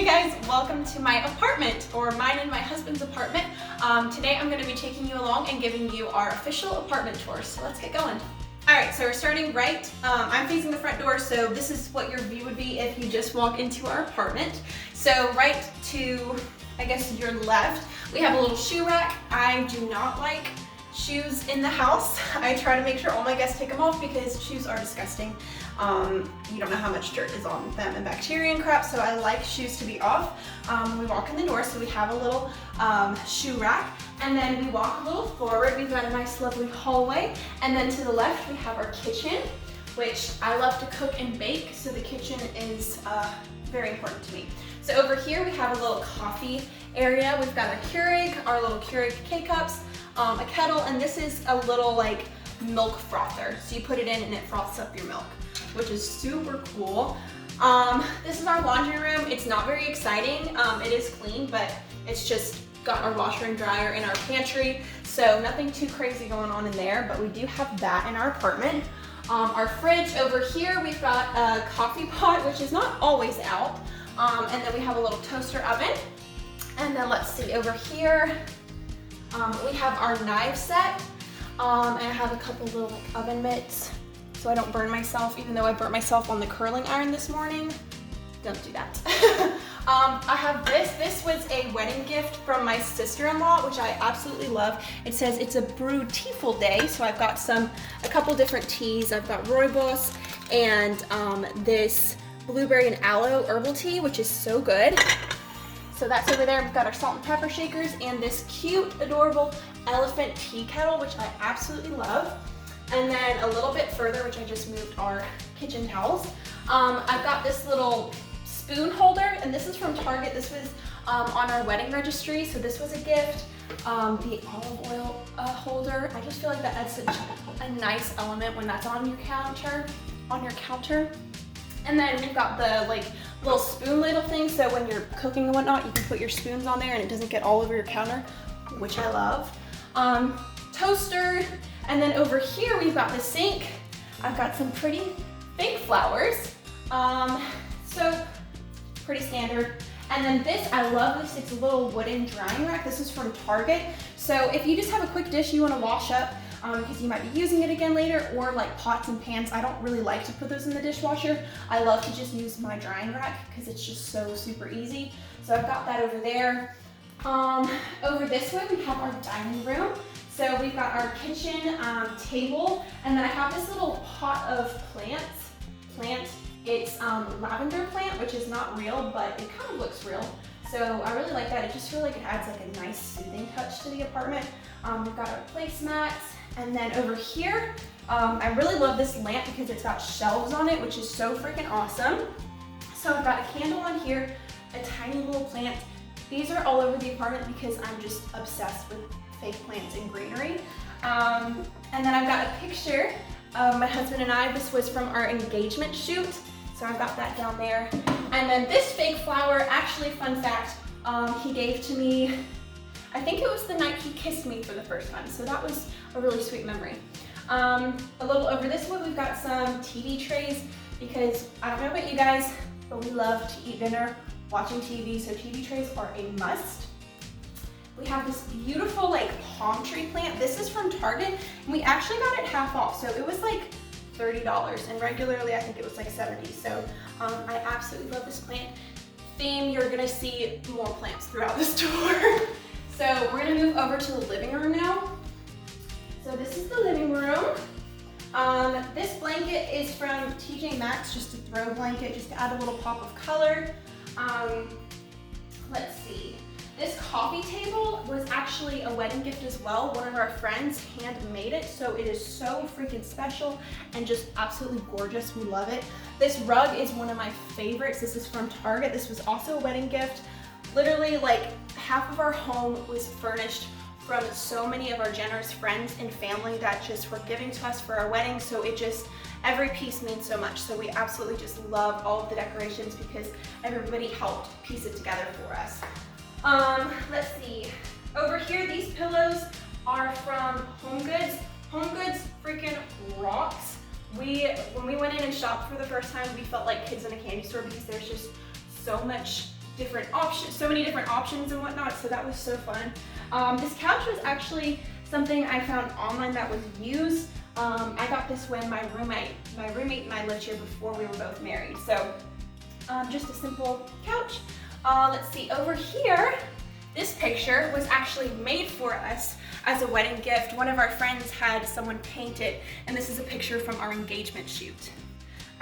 Hey guys, welcome to my apartment, or mine and my husband's apartment. Today I'm going to be taking you along and giving you our official apartment tour, so let's get going. Alright, so we're starting right, I'm facing the front door, so this is what your view would be if you just walk into our apartment. So right to, I guess, your left, we have a little shoe rack. I do not like shoes in the house. I try to make sure all my guests take them off because shoes are disgusting. You don't know how much dirt is on them and bacteria and crap, so I like shoes to be off. We walk in the door, so we have a little shoe rack, and then we walk a little forward. We've got a nice lovely hallway, and then to the left we have our kitchen, which I love to cook and bake, so the kitchen is very important to me. So over here we have a little coffee area. We've got our Keurig, our little Keurig K-cups, a kettle, and this is a little like milk frother. So you put it in and it froths up your milk, which is super cool. This is our laundry room. It's not very exciting. It is clean, but it's just got our washer and dryer in our pantry. So nothing too crazy going on in there, but we do have that in our apartment. Our fridge over here, we've got a coffee pot, which is not always out. And then we have a little toaster oven. And then let's see, over here, we have our knife set. And I have a couple little like oven mitts so I don't burn myself, even though I burnt myself on the curling iron this morning. Don't do that. I have this. This was a wedding gift from my sister-in-law, which I absolutely love. It says it's a brew teaful day, so I've got a couple different teas. I've got rooibos and this blueberry and aloe herbal tea, which is so good. So that's over there. We've got our salt and pepper shakers and this cute, adorable elephant tea kettle, which I absolutely love. And then a little bit further, which I just moved our kitchen towels. I've got this little spoon holder, and this is from Target. This was on our wedding registry, so this was a gift. The olive oil holder. I just feel like that adds such a nice element when that's on your counter. And then we've got the like little spoon ladle thing, so when you're cooking and whatnot, you can put your spoons on there and it doesn't get all over your counter, which I love. Toaster, and then over here we've got the sink. I've got some pretty fake flowers, so pretty standard. And then this, I love this, it's a little wooden drying rack. This is from Target. So if you just have a quick dish you want to wash up, because you might be using it again later, or like pots and pans, I don't really like to put those in the dishwasher. I love to just use my drying rack because it's just so super easy. So I've got that over there. Over this way we have our dining room. So we've got our kitchen table, and then I have this little pot of plant. It's lavender plant, which is not real, but it kind of looks real. So I really like that. It just feels like it adds like a nice soothing touch to the apartment. We've got our placemats, and then over here, I really love this lamp because it's got shelves on it, which is so freaking awesome. So I've got a candle on here, a tiny little plant. These are all over the apartment because I'm just obsessed with fake plants and greenery. And then I've got a picture of my husband and I. This was from our engagement shoot, so I've got that down there. And then this fake flower, actually, fun fact, he gave to me, I think it was the night he kissed me for the first time, so that was a really sweet memory. A little over this way, we've got some TV trays, because I don't know about you guys, but we love to eat dinner watching TV, so TV trays are a must. We have this beautiful like palm tree plant. This is from Target, and we actually got it half off, so it was like $30, and regularly I think it was like $70. So I absolutely love this plant theme. You're gonna see more plants throughout the store. So we're gonna move over to the living room now. So this is the living room. This blanket is from TJ Maxx, just a throw blanket, just to add a little pop of color. Let's see. This coffee table was actually a wedding gift as well. One of our friends handmade it, so it is so freaking special and just absolutely gorgeous. We love it. This rug is one of my favorites. This is from Target. This was also a wedding gift. Literally, like, half of our home was furnished from so many of our generous friends and family that just were giving to us for our wedding, so it just, every piece means so much. So we absolutely just love all of the decorations because everybody helped piece it together for us. Let's see. Over here, these pillows are from HomeGoods. HomeGoods freaking rocks. When we went in and shopped for the first time, we felt like kids in a candy store because there's just so much different options, so many different options and whatnot, so that was so fun. This couch was actually something I found online that was used. I got this when my roommate and I lived here before we were both married. So just a simple couch. Let's see, over here, this picture was actually made for us as a wedding gift. One of our friends had someone paint it, and this is a picture from our engagement shoot.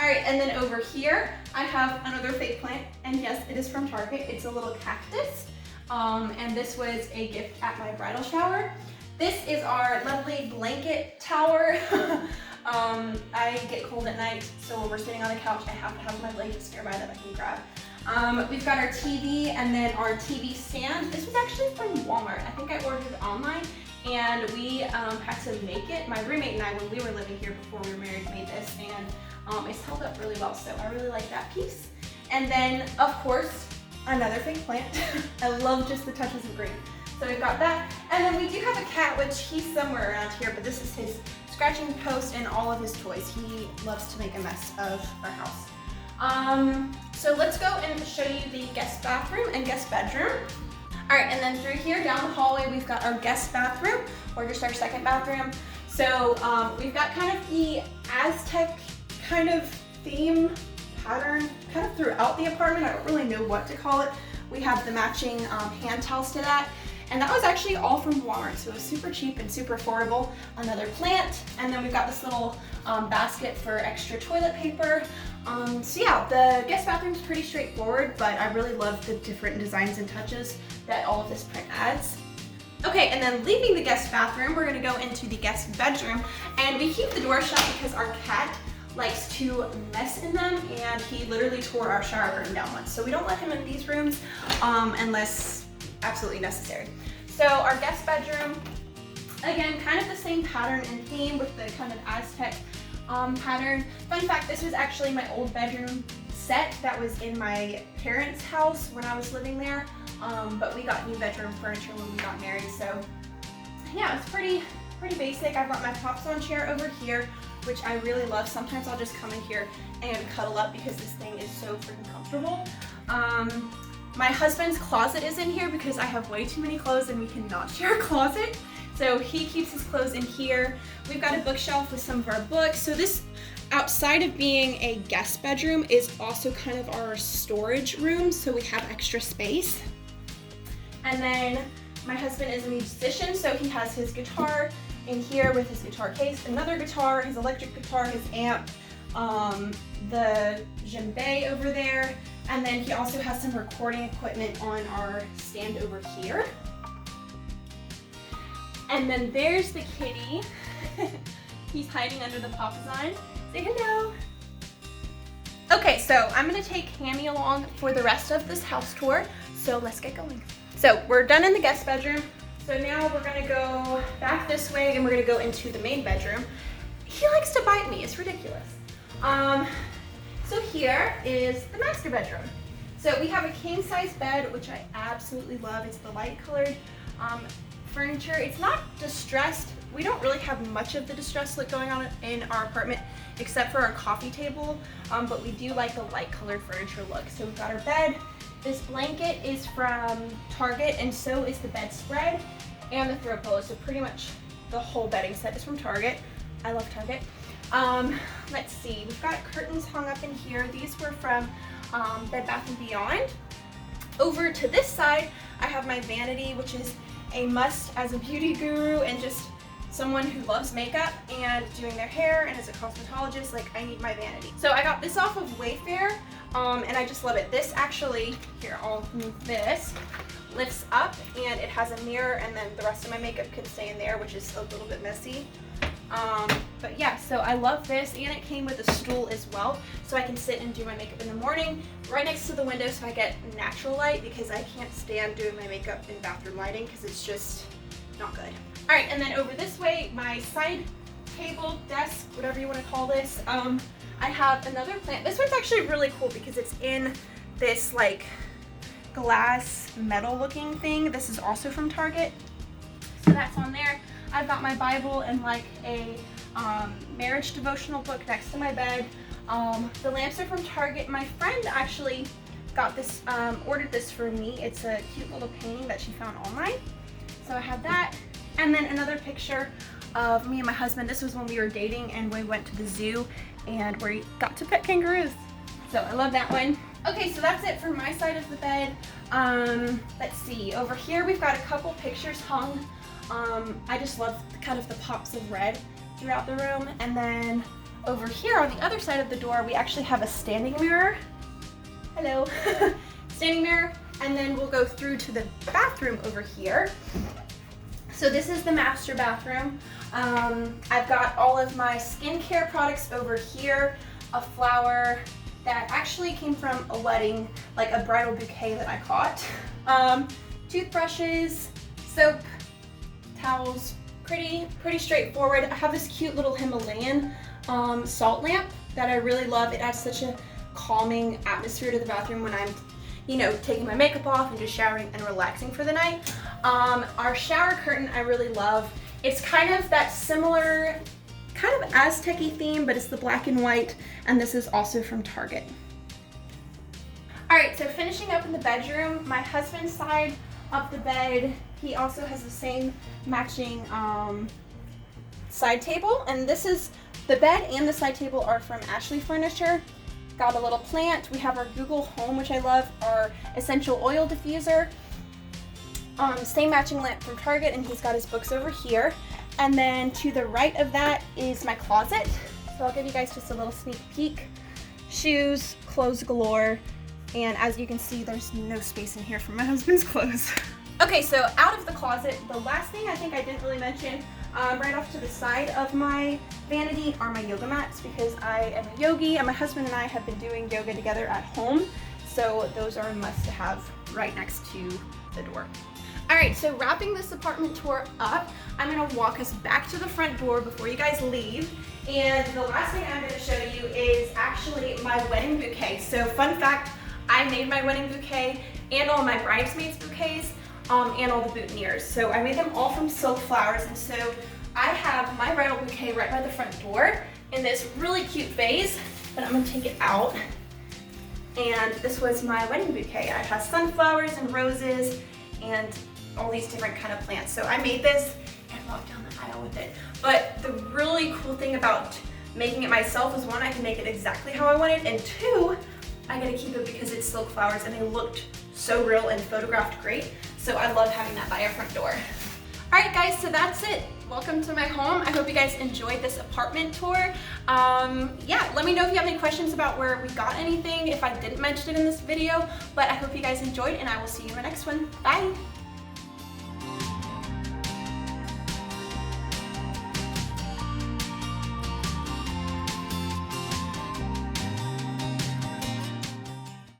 All right, and then over here, I have another fake plant, and yes, it is from Target. It's a little cactus, and this was a gift at my bridal shower. This is our lovely blanket tower. I get cold at night, so when we're sitting on the couch, I have to have my blankets nearby that I can grab. We've got our TV and then our TV stand. This was actually from Walmart. I think I ordered it online, and we had to make it. My roommate and I, when we were living here before we were married, made this, and it's held up really well, so I really like that piece. And then, of course, another fake plant. I love just the touches of green. So we've got that. And then we do have a cat, which he's somewhere around here, but this is his scratching post and all of his toys. He loves to make a mess of our house. So let's go and show you the guest bathroom and guest bedroom. All right, and then through here down the hallway, we've got our guest bathroom, or just our second bathroom. So we've got kind of the Aztec kind of theme pattern kind of throughout the apartment. I don't really know what to call it. We have the matching hand towels to that. And that was actually all from Walmart, so it was super cheap and super affordable. Another plant, and then we've got this little basket for extra toilet paper. So yeah, the guest bathroom is pretty straightforward, but I really love the different designs and touches that all of this print adds. Okay, and then leaving the guest bathroom, we're gonna go into the guest bedroom, and we keep the door shut because our cat likes to mess in them, and he literally tore our shower curtain down once. So we don't let him in these rooms unless absolutely necessary. So our guest bedroom, again, kind of the same pattern and theme with the kind of Aztec pattern. Fun fact, this was actually my old bedroom set that was in my parents' house when I was living there, but we got new bedroom furniture when we got married, so yeah, it's pretty basic. I've got my Pops on chair over here, which I really love. Sometimes I'll just come in here and cuddle up because this thing is so freaking comfortable. My husband's closet is in here because I have way too many clothes and we cannot share a closet. So he keeps his clothes in here. We've got a bookshelf with some of our books. So this, outside of being a guest bedroom, is also kind of our storage room, so we have extra space. And then my husband is a musician, so he has his guitar in here with his guitar case, another guitar, his electric guitar, his amp, the djembe over there, and then he also has some recording equipment on our stand over here. And then there's the kitty. He's hiding under the papasan. Say hello. Okay, so I'm gonna take Hammy along for the rest of this house tour, so let's get going. So we're done in the guest bedroom. So now we're gonna go back this way and we're gonna go into the main bedroom. He likes to bite me, it's ridiculous. So here is the master bedroom. So we have a king size bed, which I absolutely love. It's the light colored furniture. It's not distressed. We don't really have much of the distressed look going on in our apartment, except for our coffee table, but we do like the light colored furniture look. So we've got our bed. This blanket is from Target, and so is the bedspread and the throw pillow. So pretty much the whole bedding set is from Target. I love Target. Let's see, we've got curtains hung up in here. These were from Bed Bath & Beyond. Over to this side, I have my vanity, which is a must as a beauty guru and just someone who loves makeup and doing their hair, and as a cosmetologist, like, I need my vanity. So I got this off of Wayfair, and I just love it. This actually, here, I'll move this, lifts up, and it has a mirror, and then the rest of my makeup can stay in there, which is a little bit messy. But yeah, so I love this, and it came with a stool as well, so I can sit and do my makeup in the morning right next to the window so I get natural light, because I can't stand doing my makeup in bathroom lighting because it's just not good. All right, and then over this way, my side table, desk, whatever you want to call this, I have another plant. This one's actually really cool because it's in this like glass metal looking thing. This is also from Target, so that's on there. I've got my Bible and like a marriage devotional book next to my bed. The lamps are from Target. My friend actually got this, ordered this for me. It's a cute little painting that she found online. So I have that. And then another picture of me and my husband. This was when we were dating and we went to the zoo and we got to pet kangaroos. So I love that one. Okay, so that's it for my side of the bed. Let's see, over here we've got a couple pictures hung. I just love kind of the pops of red throughout the room. And then over here on the other side of the door, we actually have a standing mirror. Hello. Standing mirror. And then we'll go through to the bathroom over here. So this is the master bathroom. I've got all of my skincare products over here, a flower that actually came from a wedding, like a bridal bouquet that I caught. Toothbrushes, soap, towels, pretty straightforward. I have this cute little Himalayan salt lamp that I really love. It adds such a calming atmosphere to the bathroom when I'm, you know, taking my makeup off and just showering and relaxing for the night. Our shower curtain I really love. It's kind of that similar, kind of Aztec-y theme, but it's the black and white, and this is also from Target. All right, so finishing up in the bedroom, my husband's side of the bed, he also has the same matching side table, and this is, the bed and the side table are from Ashley Furniture. Got a little plant. We have our Google Home, which I love, our essential oil diffuser. Same matching lamp from Target, and he's got his books over here. And then to the right of that is my closet. So I'll give you guys just a little sneak peek. Shoes, clothes galore, and as you can see, there's no space in here for my husband's clothes. Okay, so out of the closet, the last thing I think I didn't really mention, right off to the side of my vanity are my yoga mats, because I am a yogi and my husband and I have been doing yoga together at home. So those are a must to have right next to the door. All right, so wrapping this apartment tour up, I'm gonna walk us back to the front door before you guys leave. And the last thing I'm gonna show you is actually my wedding bouquet. So fun fact, I made my wedding bouquet and all my bridesmaids bouquets and all the boutonnieres. So I made them all from silk flowers, and so I have my bridal bouquet right by the front door in this really cute vase, but I'm gonna take it out. And this was my wedding bouquet. It has sunflowers and roses and all these different kind of plants. So I made this and walked down the aisle with it. But the really cool thing about making it myself is, one, I can make it exactly how I want it, and two, I get to keep it because it's silk flowers and they looked so real and photographed great. So I love having that by our front door. All right guys, so that's it. Welcome to my home. I hope you guys enjoyed this apartment tour. Yeah, let me know if you have any questions about where we got anything, if I didn't mention it in this video, but I hope you guys enjoyed, and I will see you in the next one. Bye.